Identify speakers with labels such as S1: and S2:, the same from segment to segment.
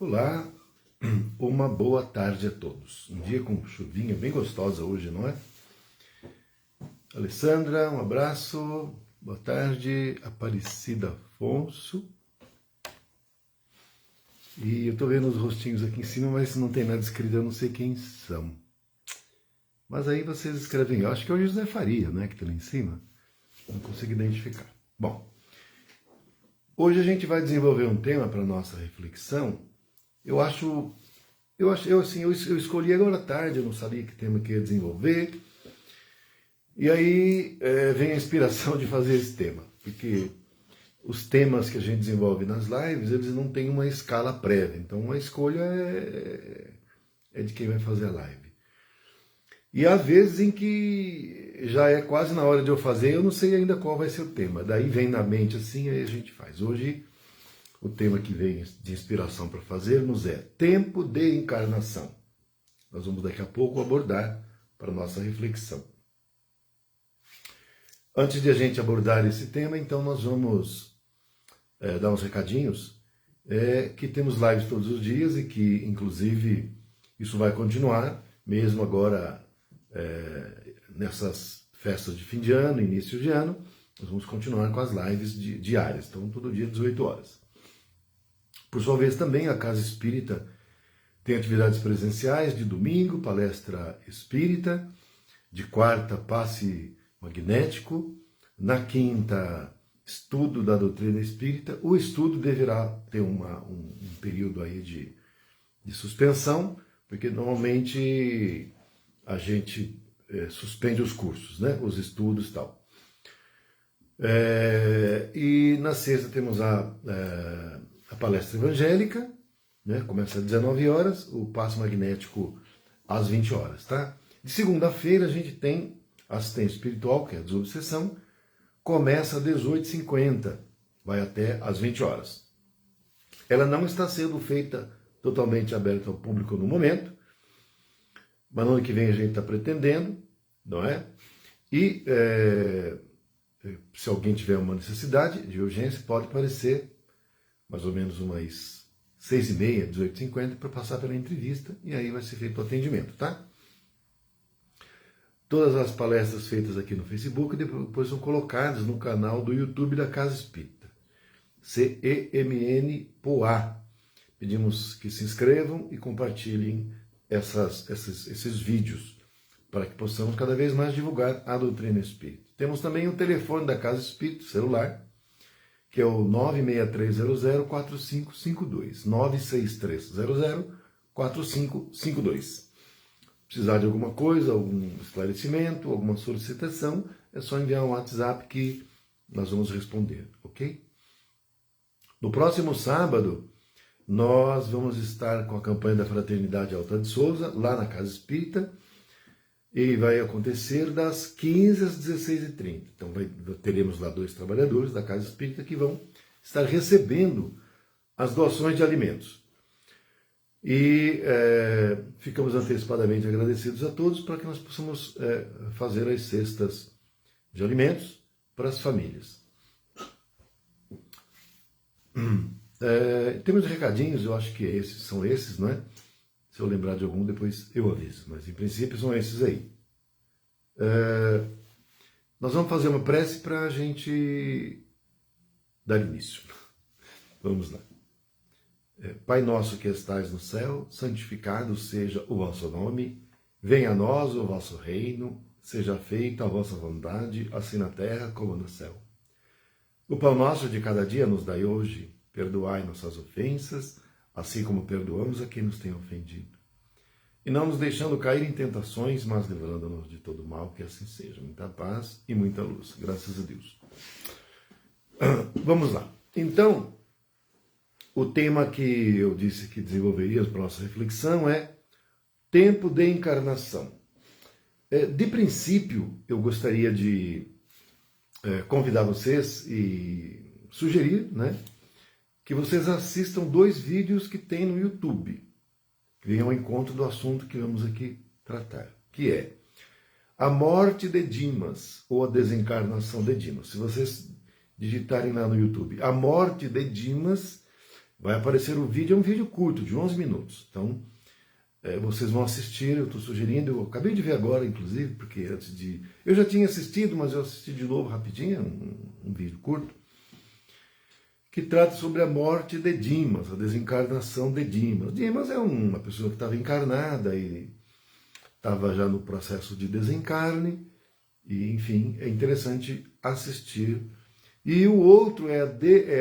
S1: Olá, uma boa tarde a todos. Um dia com chuvinha bem gostosa hoje, não é? Alessandra, um abraço. Boa tarde. Aparecida Afonso. E eu tô vendo os rostinhos aqui em cima, mas não tem nada escrito, eu não sei quem são. Mas aí vocês escrevem, eu acho que é o José Faria, né, que tá lá em cima. Não consigo identificar. Bom, hoje a gente vai desenvolver um tema para nossa reflexão. Eu escolhi agora à tarde, eu não sabia que tema que ia desenvolver. E aí vem a inspiração de fazer esse tema, porque os temas que a gente desenvolve nas lives, eles não têm uma escala prévia, então a escolha é de quem vai fazer a live. E há vezes em que já é quase na hora de eu fazer, eu não sei ainda qual vai ser o tema, daí vem na mente assim, aí a gente faz. Hoje o tema que vem de inspiração para fazermos é tempo de encarnação. Nós vamos daqui a pouco abordar para a nossa reflexão. Antes de a gente abordar esse tema, então nós vamos dar uns recadinhos, que temos lives todos os dias e que, inclusive, isso vai continuar, mesmo agora nessas festas de fim de ano, início de ano, nós vamos continuar com as lives diárias, então todo dia 18 horas. Por sua vez, também a Casa Espírita tem atividades presenciais de domingo, palestra espírita, de quarta, passe magnético, na quinta, estudo da doutrina espírita. O estudo deverá ter um período aí de suspensão, porque normalmente a gente suspende os cursos, né? Os estudos e tal. E na sexta temos a palestra evangélica, né? Começa às 19 horas, o passe magnético às 20 horas, tá? De segunda-feira a gente tem assistência espiritual, que é a desobsessão, começa às 18h50, vai até às 20 horas. Ela não está sendo feita totalmente aberta ao público no momento, mas no ano que vem a gente está pretendendo, não é? E se alguém tiver uma necessidade de urgência, pode aparecer mais ou menos umas 6h30, 18h50, para passar pela entrevista, e aí vai ser feito o atendimento, tá? Todas as palestras feitas aqui no Facebook depois são colocadas no canal do YouTube da Casa Espírita, CEMN Poá. Pedimos que se inscrevam e compartilhem esses vídeos, para que possamos cada vez mais divulgar a doutrina espírita. Temos também o telefone da Casa Espírita, celular, que é o 96300-4552, 96300-4552. Precisar de alguma coisa, algum esclarecimento, alguma solicitação, é só enviar um WhatsApp que nós vamos responder, ok? No próximo sábado, nós vamos estar com a campanha da Fraternidade Alta de Souza, lá na Casa Espírita, e vai acontecer das 15 às 16h30. Então teremos lá 2 trabalhadores da Casa Espírita que vão estar recebendo as doações de alimentos. E ficamos antecipadamente agradecidos a todos para que nós possamos fazer as cestas de alimentos para as famílias. Temos recadinhos, eu acho que são esses, não é? Se eu lembrar de algum, depois eu aviso, mas em princípio são esses aí. Nós vamos fazer uma prece para a gente dar início. Vamos lá. Pai nosso que estais no céu, santificado seja o vosso nome, venha a nós o vosso reino, seja feita a vossa vontade, assim na terra como no céu. O pão nosso de cada dia nos dai hoje, perdoai nossas ofensas, assim como perdoamos a quem nos tem ofendido. E não nos deixando cair em tentações, mas livrando-nos de todo mal, que assim seja. Muita paz e muita luz. Graças a Deus. Vamos lá. Então, o tema que eu disse que desenvolveria para a nossa reflexão é tempo de encarnação. De princípio, eu gostaria de convidar vocês e sugerir, né, que vocês assistam 2 vídeos que tem no YouTube, que vem ao encontro do assunto que vamos aqui tratar, que é a morte de Dimas, ou a desencarnação de Dimas. Se vocês digitarem lá no YouTube, a morte de Dimas, vai aparecer o vídeo, é um vídeo curto, de 11 minutos. Então, vocês vão assistir, eu estou sugerindo, eu acabei de ver agora, inclusive, porque antes de... Eu já tinha assistido, mas eu assisti de novo rapidinho, um vídeo curto, que trata sobre a morte de Dimas, a desencarnação de Dimas. Dimas é uma pessoa que estava encarnada e estava já no processo de desencarne, e enfim, é interessante assistir. E o outro é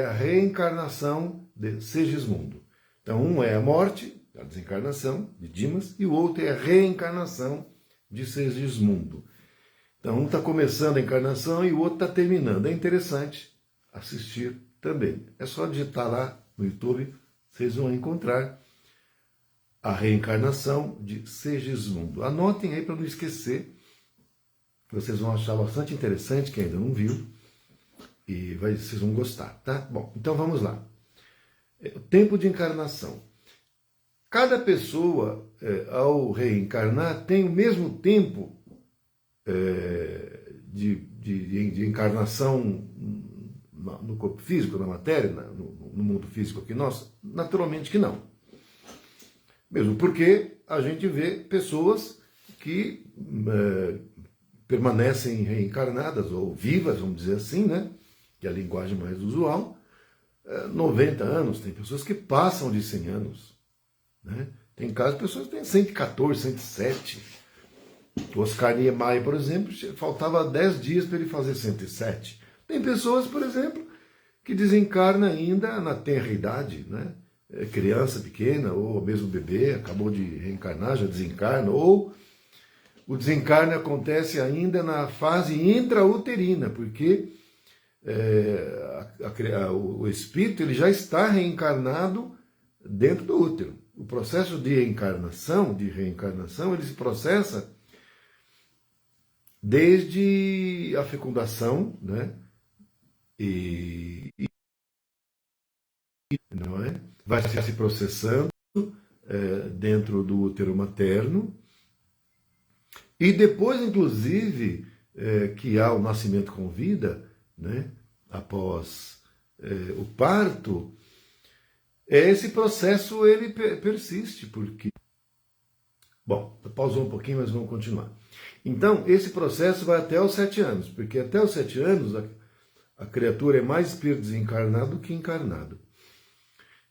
S1: a reencarnação de Segismundo. Então, um é a morte, a desencarnação de Dimas, e o outro é a reencarnação de Segismundo. Então, um está começando a encarnação e o outro está terminando. É interessante assistir também. É só digitar lá no YouTube, vocês vão encontrar a reencarnação de Segismundo. Anotem aí para não esquecer, vocês vão achar bastante interessante, quem ainda não viu, e vocês vão gostar, tá? Bom, então vamos lá. O tempo de encarnação. Cada pessoa, ao reencarnar, tem o mesmo tempo de encarnação no corpo físico, na matéria, no mundo físico aqui nosso? Naturalmente que não. Mesmo porque a gente vê pessoas que permanecem reencarnadas, ou vivas, vamos dizer assim, né? Que é a linguagem mais usual, 90 anos, tem pessoas que passam de 100 anos. Né? Tem casos de pessoas que têm 114, 107. O Oscar Niemeyer, por exemplo, faltava 10 dias para ele fazer 107. Tem pessoas, por exemplo, que desencarnam ainda na tenra idade, né? Criança pequena, ou mesmo bebê, acabou de reencarnar, já desencarna, ou o desencarne acontece ainda na fase intrauterina, porque o espírito ele já está reencarnado dentro do útero. O processo de reencarnação, ele se processa desde a fecundação, né? Não é? Vai se processando dentro do útero materno, e depois, inclusive, que há o nascimento com vida, né? Após o parto, esse processo ele persiste, porque... Bom, pausou um pouquinho, mas vamos continuar. Então, esse processo vai até os 7 anos, porque até os 7 anos a criatura é mais espírito desencarnado do que encarnado.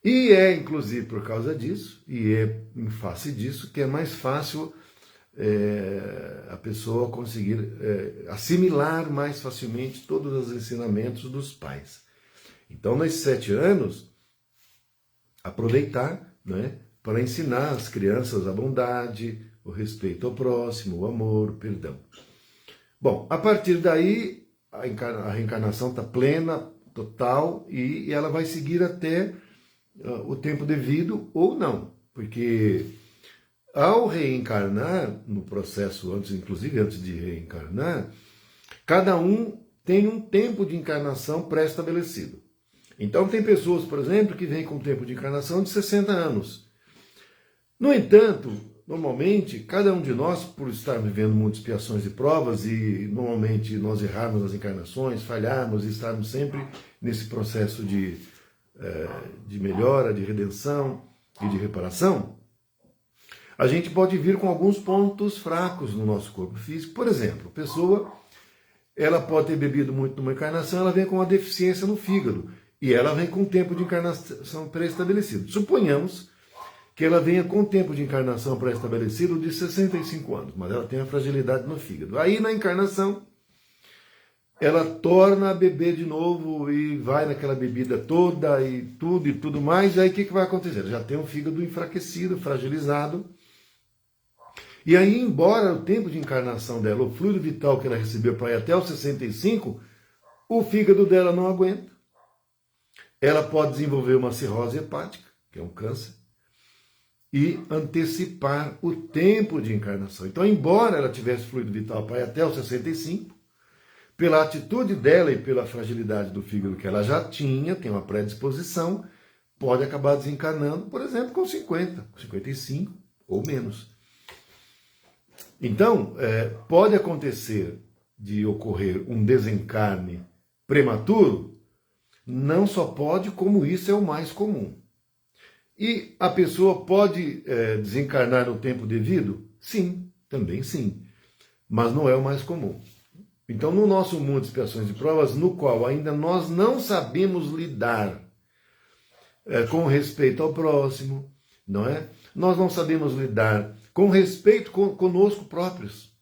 S1: E é, inclusive, por causa disso, e é em face disso, que é mais fácil a pessoa conseguir assimilar mais facilmente todos os ensinamentos dos pais. Então, nesses 7 anos, aproveitar, né, para ensinar as crianças a bondade, o respeito ao próximo, o amor, o perdão. Bom, a partir daí, a reencarnação está plena, total, e ela vai seguir até o tempo devido ou não, porque ao reencarnar, no processo inclusive antes de reencarnar, cada um tem um tempo de encarnação pré-estabelecido. Então tem pessoas, por exemplo, que vêm com um tempo de encarnação de 60 anos. No entanto, normalmente, cada um de nós, por estar vivendo muitas expiações e provas, e normalmente nós errarmos nas encarnações, falharmos e estarmos sempre nesse processo de melhora, de redenção e de reparação, a gente pode vir com alguns pontos fracos no nosso corpo físico. Por exemplo, a pessoa ela pode ter bebido muito numa encarnação, ela vem com uma deficiência no fígado, e ela vem com um tempo de encarnação pré-estabelecido. Suponhamos que ela venha com tempo de encarnação pré-estabelecido de 65 anos, mas ela tem a fragilidade no fígado. Aí na encarnação, ela torna a beber de novo e vai naquela bebida toda e tudo mais, e aí o que vai acontecer? Ela já tem um fígado enfraquecido, fragilizado, e aí, embora o tempo de encarnação dela, o fluido vital que ela recebeu para ir até os 65, o fígado dela não aguenta. Ela pode desenvolver uma cirrose hepática, que é um câncer, e antecipar o tempo de encarnação. Então, embora ela tivesse fluido vital para ir até os 65, pela atitude dela e pela fragilidade do fígado que ela já tinha, tem uma predisposição, pode acabar desencarnando, por exemplo, com 50, 55 ou menos. Então, pode acontecer de ocorrer um desencarne prematuro, não só pode, como isso é o mais comum. E a pessoa pode desencarnar no tempo devido? Sim, também sim. Mas não é o mais comum. Então, no nosso mundo de expiações e provas, no qual ainda nós não sabemos lidar com respeito ao próximo, não é? Nós não sabemos lidar com respeito conosco próprios,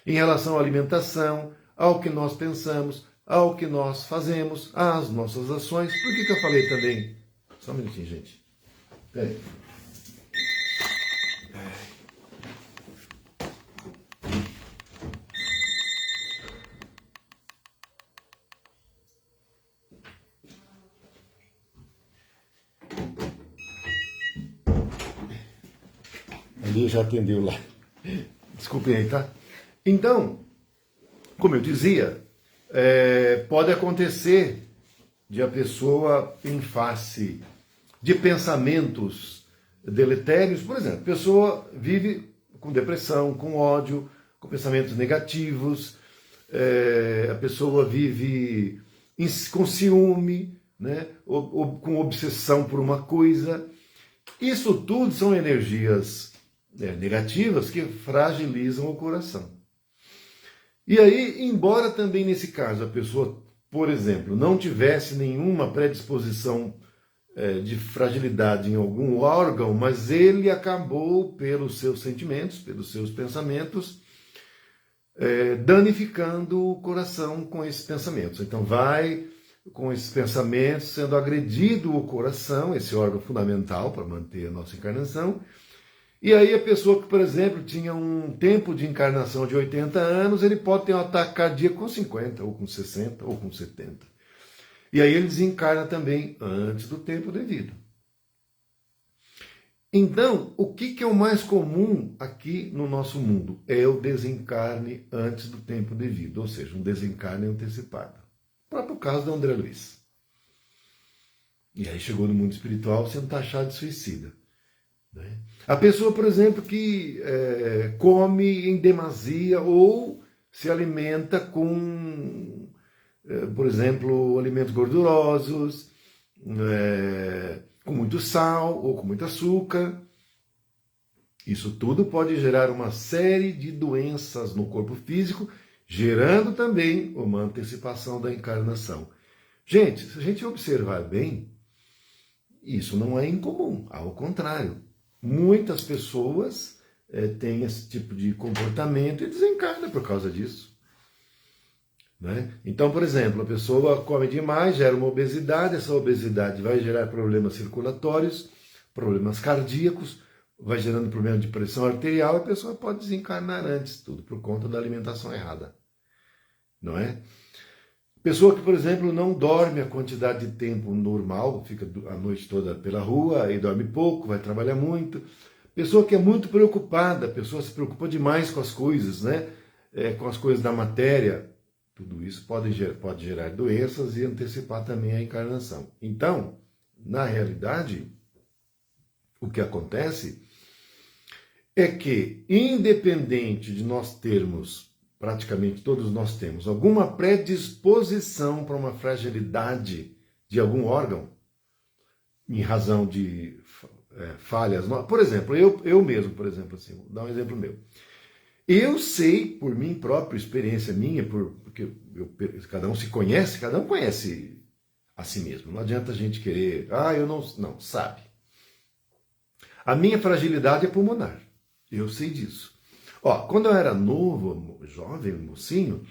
S1: em relação à alimentação, ao que nós pensamos, ao que nós fazemos, às nossas ações. Por que eu falei também? Só um minutinho, gente. Peraí. Ali já atendeu lá. Desculpem aí, tá? Então, como eu dizia, pode acontecer de a pessoa, em face de pensamentos deletérios, por exemplo, a pessoa vive com depressão, com ódio, com pensamentos negativos, a pessoa vive com ciúme, né? ou com obsessão por uma coisa. Isso tudo são energias negativas que fragilizam o coração. E aí, embora também nesse caso a pessoa, por exemplo, não tivesse nenhuma predisposição de fragilidade em algum órgão, mas ele acabou, pelos seus sentimentos, pelos seus pensamentos, danificando o coração com esses pensamentos. Então vai com esses pensamentos sendo agredido o coração, esse órgão fundamental para manter a nossa encarnação. E aí a pessoa que, por exemplo, tinha um tempo de encarnação de 80 anos, ele pode ter um ataque cardíaco com 50, ou com 60, ou com 70. E aí ele desencarna também antes do tempo devido. Então, o que é o mais comum aqui no nosso mundo? É o desencarne antes do tempo devido, ou seja, um desencarne antecipado. O próprio caso da André Luiz. E aí chegou no mundo espiritual sendo taxado de suicida. A pessoa, por exemplo, que come em demasia ou se alimenta com, por exemplo, alimentos gordurosos, com muito sal ou com muito açúcar. Isso tudo pode gerar uma série de doenças no corpo físico, gerando também uma antecipação da encarnação. Gente, se a gente observar bem, isso não é incomum, ao contrário. Muitas pessoas têm esse tipo de comportamento e desencarnam por causa disso. Né? Então, por exemplo, a pessoa come demais, gera uma obesidade, essa obesidade vai gerar problemas circulatórios, problemas cardíacos, vai gerando problema de pressão arterial, a pessoa pode desencarnar antes, tudo por conta da alimentação errada. Não é? Pessoa que, por exemplo, não dorme a quantidade de tempo normal, fica a noite toda pela rua e dorme pouco, vai trabalhar muito. Pessoa que é muito preocupada, pessoa que se preocupa demais com as coisas, né? Com as coisas da matéria. Tudo isso pode gerar doenças e antecipar também a encarnação. Então, na realidade, o que acontece é que, independente de nós termos, praticamente todos nós temos, alguma predisposição para uma fragilidade de algum órgão, em razão de falhas. Por exemplo, eu mesmo, por exemplo, assim, vou dar um exemplo meu. Eu sei, por mim próprio, experiência minha, porque cada um se conhece, cada um conhece a si mesmo. Não adianta a gente querer, eu não, sabe. A minha fragilidade é pulmonar, eu sei disso. Quando eu era novo, jovem, mocinho,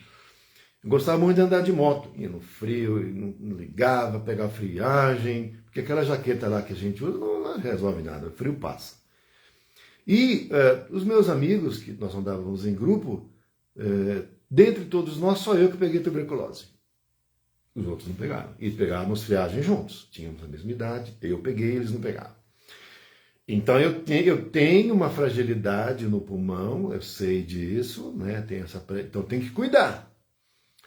S1: eu gostava muito de andar de moto. Ia no frio, não ligava, pegava friagem, porque aquela jaqueta lá que a gente usa não resolve nada, o frio passa. E os meus amigos, que nós andávamos em grupo, dentre todos nós, só eu que peguei tuberculose. Os outros não pegaram. E pegávamos friagem juntos. Tínhamos a mesma idade, eu peguei, eles não pegaram. Então eu tenho uma fragilidade no pulmão, eu sei disso, né? Então tem que cuidar.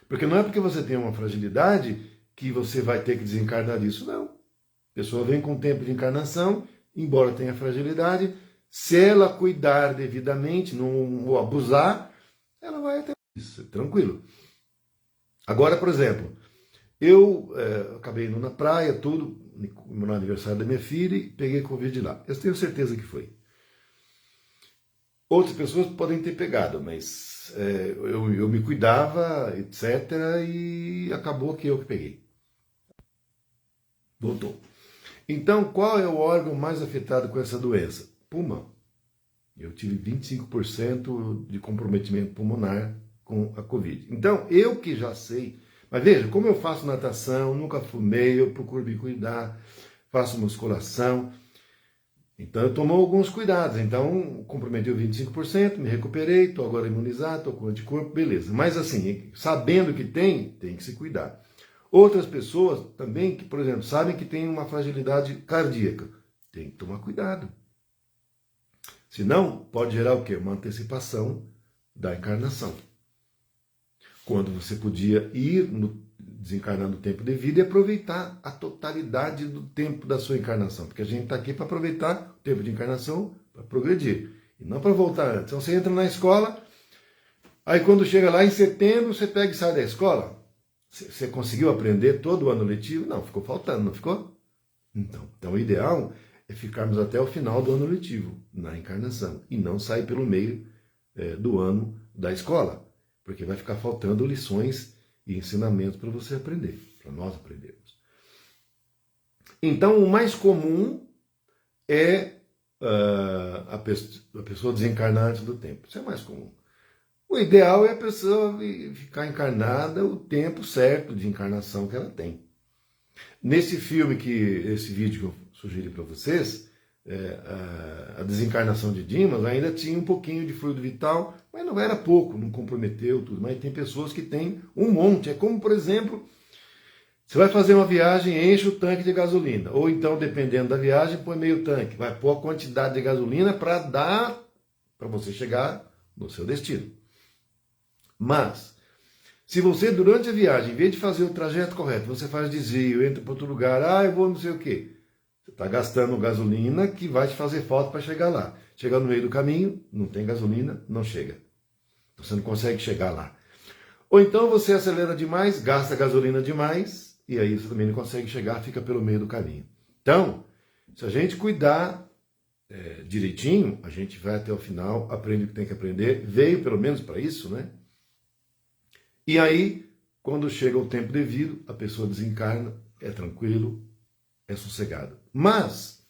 S1: Porque não é porque você tem uma fragilidade que você vai ter que desencarnar disso, não. A pessoa vem com o tempo de encarnação, embora tenha fragilidade, se ela cuidar devidamente, não abusar, ela vai ter isso, tranquilo. Agora, por exemplo, eu acabei indo na praia, tudo, no aniversário da minha filha e peguei Covid lá. Eu tenho certeza que foi. Outras pessoas podem ter pegado, mas eu me cuidava, etc. E acabou que eu que peguei. Voltou. Então, qual é o órgão mais afetado com essa doença? Pulmão. Eu tive 25% de comprometimento pulmonar com a Covid. Então, eu que já sei, mas veja, como eu faço natação, nunca fumei, eu procuro me cuidar, faço musculação, então eu tomo alguns cuidados. Então, comprometeu 25%, me recuperei, estou agora imunizado, estou com anticorpo, beleza. Mas assim, sabendo que tem que se cuidar. Outras pessoas também, que, por exemplo, sabem que tem uma fragilidade cardíaca, tem que tomar cuidado. Senão, pode gerar o quê? Uma antecipação da encarnação. Quando você podia desencarnar no tempo devido e aproveitar a totalidade do tempo da sua encarnação. Porque a gente está aqui para aproveitar o tempo de encarnação para progredir. E não para voltar antes. Então você entra na escola, aí quando chega lá em setembro, você pega e sai da escola. Você conseguiu aprender todo o ano letivo? Não, ficou faltando, não ficou? Então o ideal é ficarmos até o final do ano letivo, na encarnação, e não sair pelo meio do ano da escola, porque vai ficar faltando lições e ensinamentos para você aprender, para nós aprendermos. Então, o mais comum é a pessoa desencarnar antes do tempo. Isso é mais comum. O ideal é a pessoa ficar encarnada o tempo certo de encarnação que ela tem. Nesse filme, esse vídeo que eu sugeri para vocês, a desencarnação de Dimas ainda tinha um pouquinho de fluido vital, mas não era pouco, não comprometeu tudo. Mas tem pessoas que têm um monte. É como, por exemplo, você vai fazer uma viagem, enche o tanque de gasolina. Ou então, dependendo da viagem, põe meio tanque. Vai pôr a quantidade de gasolina para você chegar no seu destino. Mas, se você, durante a viagem, em vez de fazer o trajeto correto, você faz desvio, entra para outro lugar, eu vou não sei o quê. Você está gastando gasolina que vai te fazer falta para chegar lá. Chegar no meio do caminho, não tem gasolina, não chega. Você não consegue chegar lá. Ou então você acelera demais, gasta gasolina demais, e aí você também não consegue chegar, fica pelo meio do caminho. Então, se a gente cuidar direitinho, a gente vai até o final, aprende o que tem que aprender, veio pelo menos para isso, né? E aí, quando chega o tempo devido, a pessoa desencarna, é tranquilo, é sossegado. Mas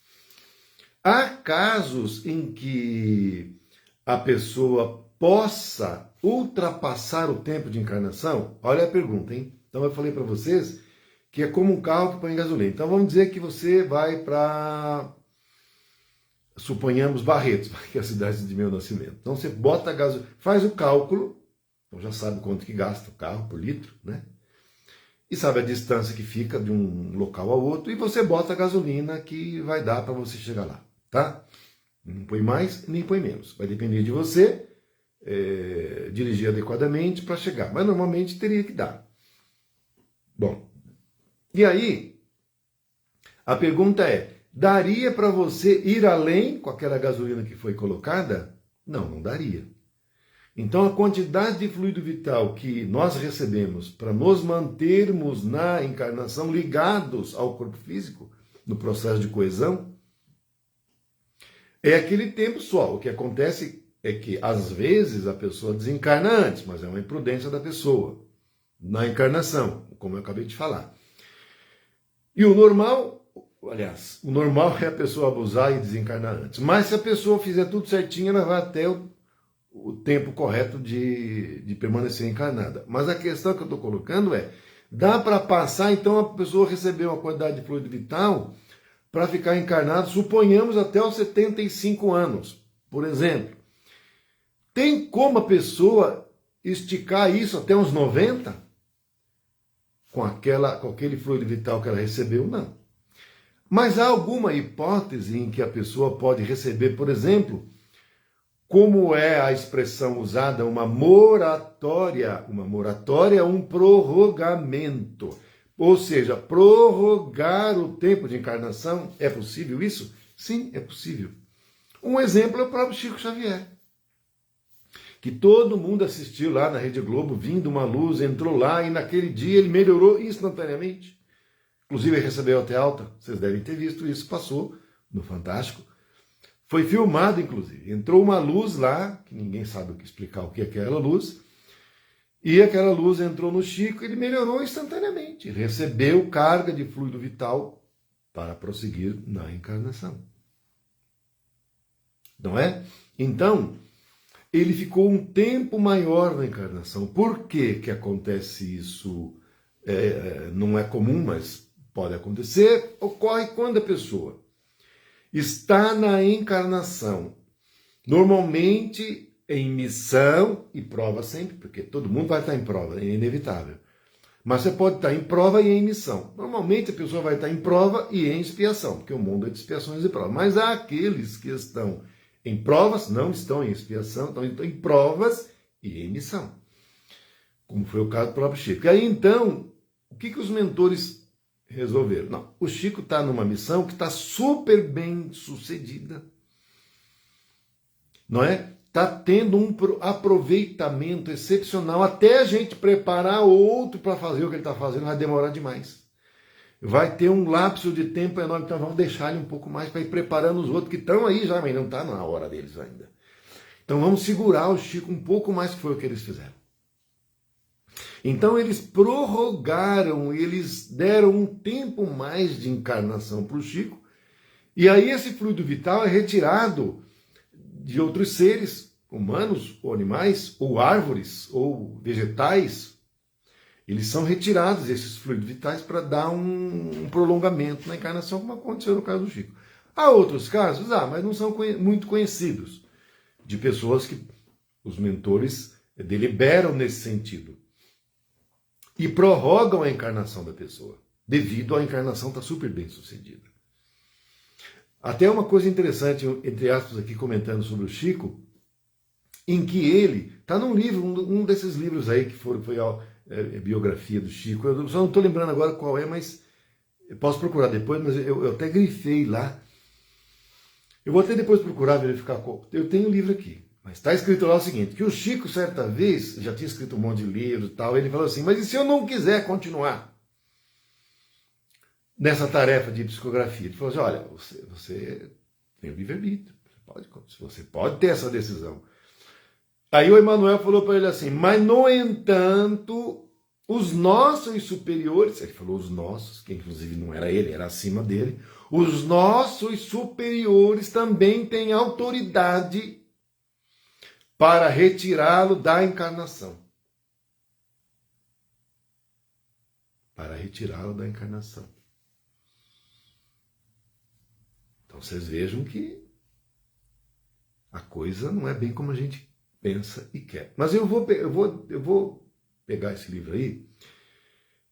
S1: há casos em que a pessoa possa ultrapassar o tempo de encarnação. Olha a pergunta, hein? Então eu falei para vocês que é como um carro que põe gasolina. Então vamos dizer que você vai para, suponhamos, Barretos, que é a cidade de meu nascimento. Então você bota a gasolina, faz o cálculo, então já sabe quanto que gasta o carro por litro, né? E sabe a distância que fica de um local ao outro, e você bota a gasolina que vai dar para você chegar lá, tá? Não põe mais, nem põe menos. Vai depender de você dirigir adequadamente para chegar, mas normalmente teria que dar. Bom, e aí, a pergunta é, daria para você ir além com aquela gasolina que foi colocada? Não, não daria. Então, a quantidade de fluido vital que nós recebemos para nos mantermos na encarnação ligados ao corpo físico, no processo de coesão, é aquele tempo só. O que acontece é que, às vezes, a pessoa desencarna antes, mas é uma imprudência da pessoa, na encarnação, como eu acabei de falar. E o normal, aliás, o normal é a pessoa abusar e desencarnar antes. Mas se a pessoa fizer tudo certinho, ela vai até o tempo correto de permanecer encarnada. Mas a questão que eu estou colocando é, dá para passar, então, a pessoa receber uma quantidade de fluido vital para ficar encarnado, suponhamos, até os 75 anos, por exemplo. Tem como a pessoa esticar isso até uns 90? Com aquele fluido vital que ela recebeu? Não. Mas há alguma hipótese em que a pessoa pode receber, por exemplo, como é a expressão usada, uma moratória? Uma moratória é um prorrogamento. Ou seja, prorrogar o tempo de encarnação. É possível isso? Sim, é possível. Um exemplo é o próprio Chico Xavier, que todo mundo assistiu lá na Rede Globo, vindo uma luz, entrou lá e naquele dia ele melhorou instantaneamente. inclusive recebeu até alta, vocês devem ter visto isso, passou no Fantástico. Foi filmado, inclusive. Entrou uma luz lá, que ninguém sabe o que explicar o que é aquela luz, e aquela luz entrou no Chico e ele melhorou instantaneamente. Recebeu carga de fluido vital para prosseguir na encarnação. Não é? Então, ele ficou um tempo maior na encarnação. Por que que acontece isso? Não é comum, mas pode acontecer. Ocorre quando a pessoa está na encarnação, normalmente em missão e prova sempre, porque todo mundo vai estar em prova, é inevitável. Mas você pode estar em prova e em missão. Normalmente a pessoa vai estar em prova e em expiação, porque o mundo é de expiações e provas. Mas há aqueles que estão em provas, não estão em expiação, estão em provas e em missão. Como foi o caso do próprio Chico. E aí então, o que os mentores resolveram? Não, o Chico está numa missão que está super bem sucedida. Não é? Está tendo um aproveitamento excepcional. Até a gente preparar outro para fazer o que ele está fazendo vai demorar demais. Vai ter um lapso de tempo enorme, então vamos deixar ele um pouco mais para ir preparando os outros que estão aí já, mas não está na hora deles ainda. Então vamos segurar o Chico um pouco mais, que foi o que eles fizeram. Então eles prorrogaram, eles deram um tempo mais de encarnação para o Chico, e aí esse fluido vital é retirado de outros seres, humanos, ou animais, ou árvores, ou vegetais. Eles são retirados, esses fluidos vitais, para dar um prolongamento na encarnação, como aconteceu no caso do Chico. Há outros casos, mas não são muito conhecidos, de pessoas que os mentores deliberam nesse sentido e prorrogam a encarnação da pessoa, devido à encarnação estar super bem sucedida. Até uma coisa interessante, entre aspas, aqui comentando sobre o Chico, em que ele está num livro, um desses livros aí que foi a biografia do Chico, eu só não estou lembrando agora qual é, mas eu posso procurar depois, mas eu até grifei lá. Eu vou até depois procurar, verificar qual. Eu tenho o livro aqui, mas está escrito lá o seguinte, que o Chico, certa vez, já tinha escrito um monte de livros e tal, ele falou assim, mas e se eu não quiser continuar nessa tarefa de psicografia? Ele falou assim, olha, você tem o livre-arbítrio, você pode ter essa decisão. Aí o Emmanuel falou para ele assim, mas no entanto, os nossos superiores, ele falou os nossos, que inclusive não era ele, era acima dele, os nossos superiores também têm autoridade para retirá-lo da encarnação. Para retirá-lo da encarnação. Então vocês vejam que a coisa não é bem como a gente pensa e quer. Mas eu vou pegar esse livro aí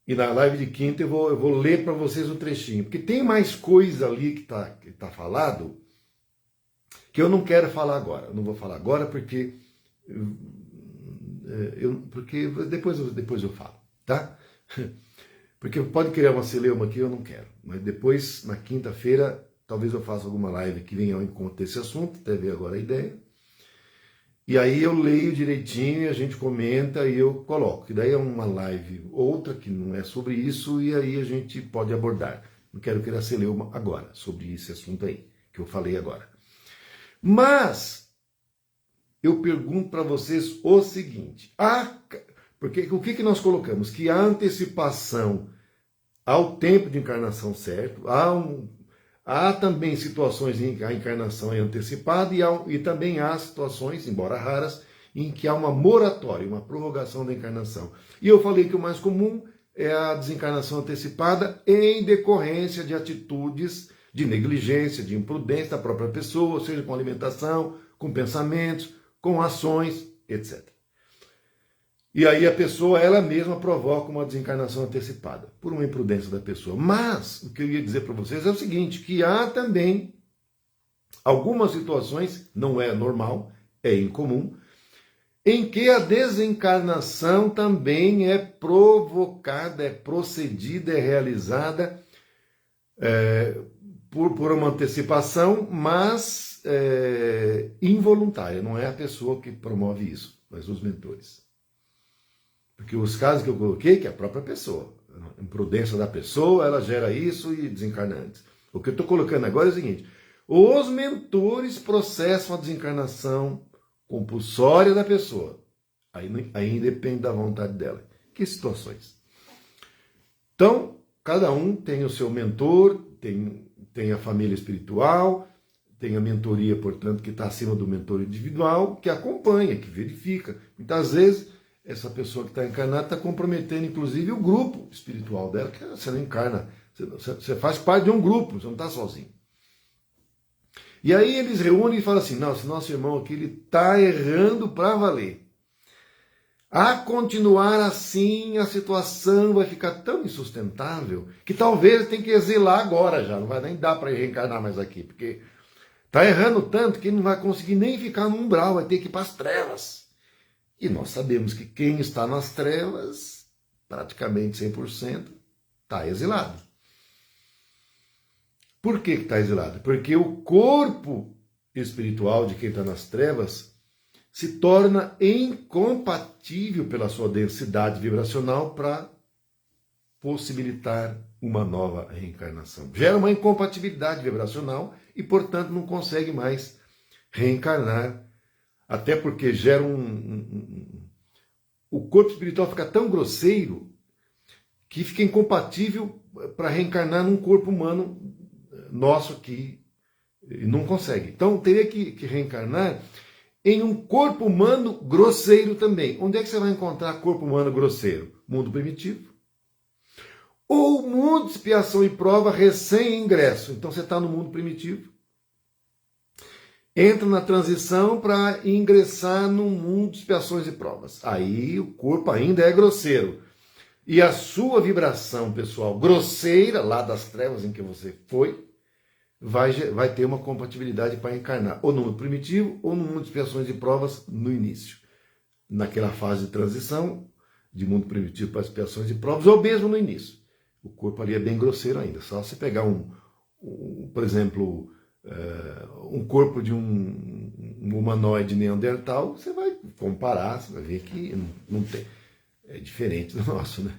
S1: e na live de quinta eu vou ler para vocês um trechinho, porque tem mais coisa ali que tá falado que eu não quero falar agora. Eu não vou falar agora porque depois eu falo, tá? Porque pode criar uma celeuma aqui, eu não quero. Mas depois, na quinta-feira, talvez eu faça alguma live que venha ao encontro desse assunto, até ver agora a ideia. E aí eu leio direitinho, a gente comenta e eu coloco. E daí é uma live, outra que não é sobre isso, e aí a gente pode abordar. Não quero criar celeuma agora, sobre esse assunto aí, que eu falei agora. Mas eu pergunto para vocês o seguinte, porque o que nós colocamos? Que há antecipação ao tempo de encarnação certo, há também situações em que a encarnação é antecipada e também há situações, embora raras, em que há uma moratória, uma prorrogação da encarnação. E eu falei que o mais comum é a desencarnação antecipada em decorrência de atitudes de negligência, de imprudência da própria pessoa, seja com alimentação, com pensamentos, com ações, etc. E aí a pessoa, ela mesma, provoca uma desencarnação antecipada, por uma imprudência da pessoa. Mas, o que eu ia dizer para vocês é o seguinte, que há também algumas situações, não é normal, é incomum, em que a desencarnação também é provocada, é procedida, é realizada por uma antecipação, mas involuntária. Não é a pessoa que promove isso, mas os mentores. Porque os casos que eu coloquei, que é a própria pessoa. imprudência da pessoa, ela gera isso e desencarna antes. O que eu estou colocando agora é o seguinte: os mentores processam a desencarnação compulsória da pessoa. Aí depende da vontade dela. Que situações? Então, cada um tem o seu mentor, tem a família espiritual, tem a mentoria, portanto, que está acima do mentor individual, que acompanha, que verifica. Muitas vezes, essa pessoa que está encarnada está comprometendo, inclusive, o grupo espiritual dela, que você não encarna, você faz parte de um grupo, você não está sozinho. E aí eles reúnem e falam assim: não, esse nosso irmão aqui está errando para valer. A continuar assim, a situação vai ficar tão insustentável que talvez tenha que exilar agora já, não vai nem dar para reencarnar mais aqui, porque está errando tanto que ele não vai conseguir nem ficar no umbral, vai ter que ir para as trevas. E nós sabemos que quem está nas trevas, praticamente 100%, está exilado. Por que está exilado? Porque o corpo espiritual de quem está nas trevas se torna incompatível pela sua densidade vibracional para possibilitar uma nova reencarnação. Gera uma incompatibilidade vibracional e, portanto, não consegue mais reencarnar, até porque gera o corpo espiritual fica tão grosseiro que fica incompatível para reencarnar num corpo humano nosso aqui, e não consegue. Então teria que reencarnar em um corpo humano grosseiro também. Onde é que você vai encontrar corpo humano grosseiro? Mundo primitivo. Ou mundo de expiação e prova recém-ingresso. Então você está no mundo primitivo, entra na transição para ingressar no mundo de expiações e provas. Aí o corpo ainda é grosseiro. E a sua vibração, pessoal, grosseira, lá das trevas em que você foi, vai ter uma compatibilidade para encarnar ou no mundo primitivo ou no mundo de expiações e provas no início. Naquela fase de transição, de mundo primitivo para expiações e provas, ou mesmo no início. O corpo ali é bem grosseiro ainda. Só você pegar por exemplo, um corpo de um humanoide neandertal, você vai comparar, você vai ver que não tem. É diferente do nosso, né?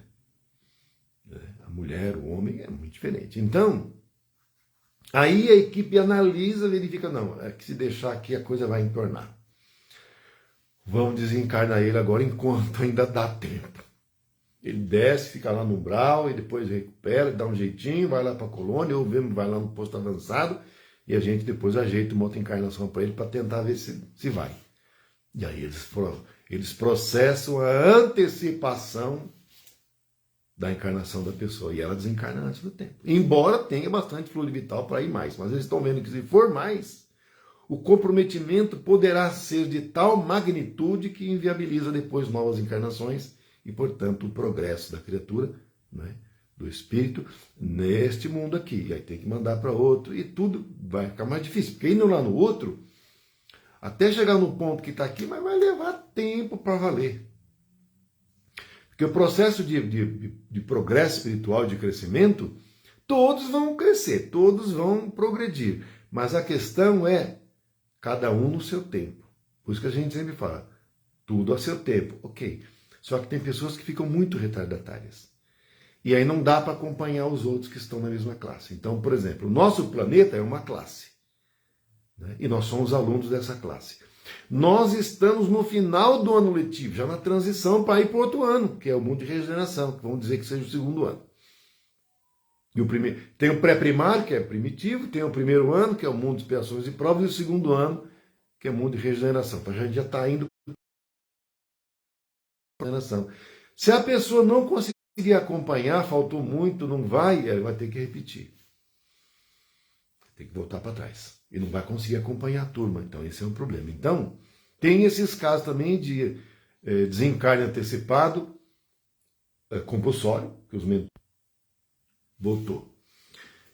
S1: A mulher, o homem é muito diferente. Então, aí a equipe analisa, verifica, não, é que se deixar aqui a coisa vai entornar. Vamos desencarnar ele agora enquanto ainda dá tempo. Ele desce, fica lá no umbral e depois recupera, dá um jeitinho, vai lá para a colônia, ou mesmo vai lá no posto avançado e a gente depois ajeita uma outra encarnação para ele para tentar ver se vai. E aí eles processam a antecipação da encarnação da pessoa. E ela desencarna antes do tempo. Embora tenha bastante fluido vital para ir mais. Mas eles estão vendo que se for mais, o comprometimento poderá ser de tal magnitude que inviabiliza depois novas encarnações e, portanto, o progresso da criatura, né, do espírito, neste mundo aqui. E aí tem que mandar para outro e tudo vai ficar mais difícil. Porque indo lá no outro, até chegar no ponto que está aqui, mas vai levar tempo para valer. Porque o processo de progresso espiritual, de crescimento, todos vão crescer, todos vão progredir. Mas a questão é, cada um no seu tempo. Por isso que a gente sempre fala, tudo a seu tempo. Ok. Só que tem pessoas que ficam muito retardatárias. E aí não dá para acompanhar os outros que estão na mesma classe. Então, por exemplo, o nosso planeta é uma classe. E nós somos alunos dessa classe. Nós estamos no final do ano letivo, já na transição para ir para o outro ano, que é o mundo de regeneração, que vamos dizer que seja o segundo ano. E tem o pré-primário, que é primitivo, tem o primeiro ano, que é o mundo de expiações e provas, e o segundo ano, que é o mundo de regeneração. Então a gente já está indo para a regeneração. Se a pessoa não conseguir acompanhar, faltou muito, não vai, ela vai ter que repetir. Tem que voltar para trás. E não vai conseguir acompanhar a turma. Então, esse é um problema. Então, tem esses casos também de desencarne antecipado, compulsório, que os mentores voltou.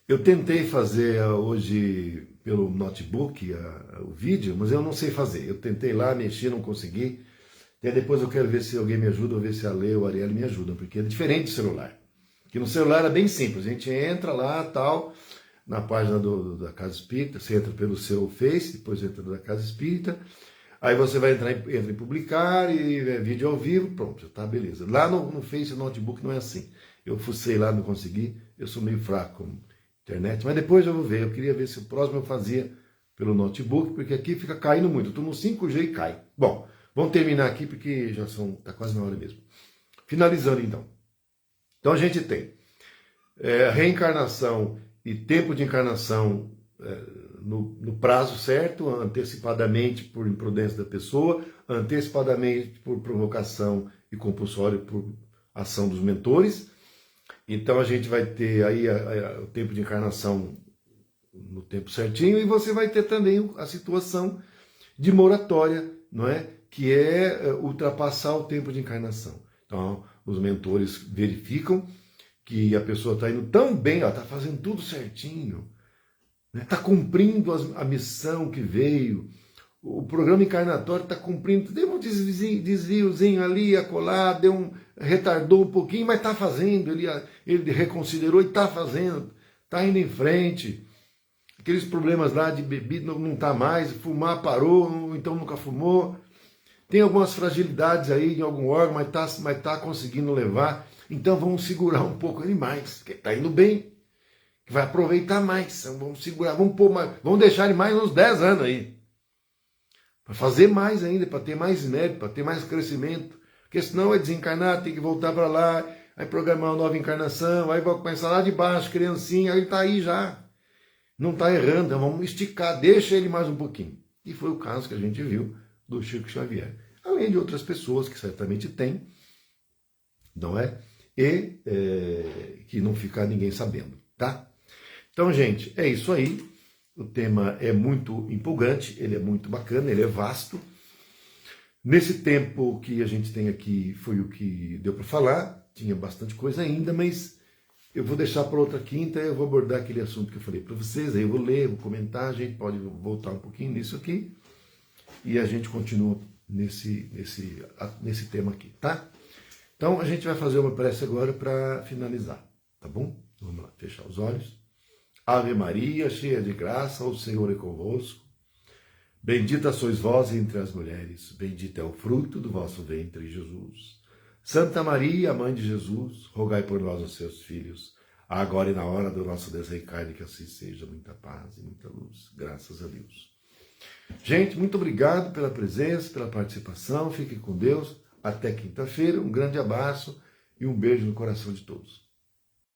S1: Eu tentei fazer hoje pelo notebook o vídeo, mas eu não sei fazer. Eu tentei lá, mexi, não consegui. Até depois eu quero ver se alguém me ajuda, ou ver se a Lê ou a Ariel me ajudam, porque é diferente do celular. Porque no celular é bem simples. A gente entra lá, tal, na página da Casa Espírita, você entra pelo seu Face, depois entra da Casa Espírita, aí você vai entra em publicar, e vídeo ao vivo, pronto, já tá, beleza. Lá no Face, no notebook, não é assim. Eu fucei lá, não consegui. Eu sou meio fraco com internet, mas depois eu vou ver. Eu queria ver se o próximo eu fazia pelo notebook, porque aqui fica caindo muito. Eu estou no 5G e cai. Bom, vamos terminar aqui porque já está quase na hora mesmo. Finalizando então. Então a gente tem reencarnação e tempo de encarnação no prazo certo, antecipadamente por imprudência da pessoa, antecipadamente por provocação e compulsório por ação dos mentores. Então a gente vai ter aí o tempo de encarnação no tempo certinho, e você vai ter também a situação de moratória, não é? Que é ultrapassar o tempo de encarnação. Então os mentores verificam que a pessoa está indo tão bem, está fazendo tudo certinho, está cumprindo a missão que veio, o programa encarnatório está cumprindo, deu um desviozinho ali, acolá, retardou um pouquinho, mas está fazendo, ele reconsiderou e está fazendo, está indo em frente. Aqueles problemas lá de bebida não está mais, fumar parou, então nunca fumou. Tem algumas fragilidades aí em algum órgão, mas tá conseguindo levar. Então vamos segurar um pouco ele mais, porque está indo bem. Vai aproveitar mais, vamos segurar, vamos pôr mais, vamos deixar ele mais uns 10 anos aí. Para fazer mais ainda, para ter mais mérito, para ter mais crescimento. Porque senão é desencarnar, tem que voltar para lá, aí programar uma nova encarnação, aí vai começar lá de baixo, criancinha, aí ele está aí já. Não está errando, então vamos esticar, deixa ele mais um pouquinho. E foi o caso que a gente viu do Chico Xavier. Além de outras pessoas que certamente tem, não é? E que não fica ninguém sabendo, tá? Então, gente, é isso aí. O tema é muito empolgante, ele é muito bacana, ele é vasto. Nesse tempo que a gente tem aqui foi o que deu para falar, tinha bastante coisa ainda, mas eu vou deixar para outra quinta, eu vou abordar aquele assunto que eu falei para vocês, aí eu vou ler, vou comentar, a gente pode voltar um pouquinho nisso aqui, e a gente continua nesse tema aqui, tá? Então a gente vai fazer uma prece agora para finalizar, tá bom? Vamos lá, fechar os olhos. Ave Maria, cheia de graça, o Senhor é convosco. Bendita sois vós entre as mulheres, bendito é o fruto do vosso ventre, Jesus. Santa Maria, Mãe de Jesus, rogai por nós, os seus filhos, agora e na hora do nosso desencarne, que assim seja. Muita paz e muita luz, graças a Deus. Gente, muito obrigado pela presença, pela participação, fiquem com Deus, até quinta-feira, um grande abraço e um beijo no coração de todos.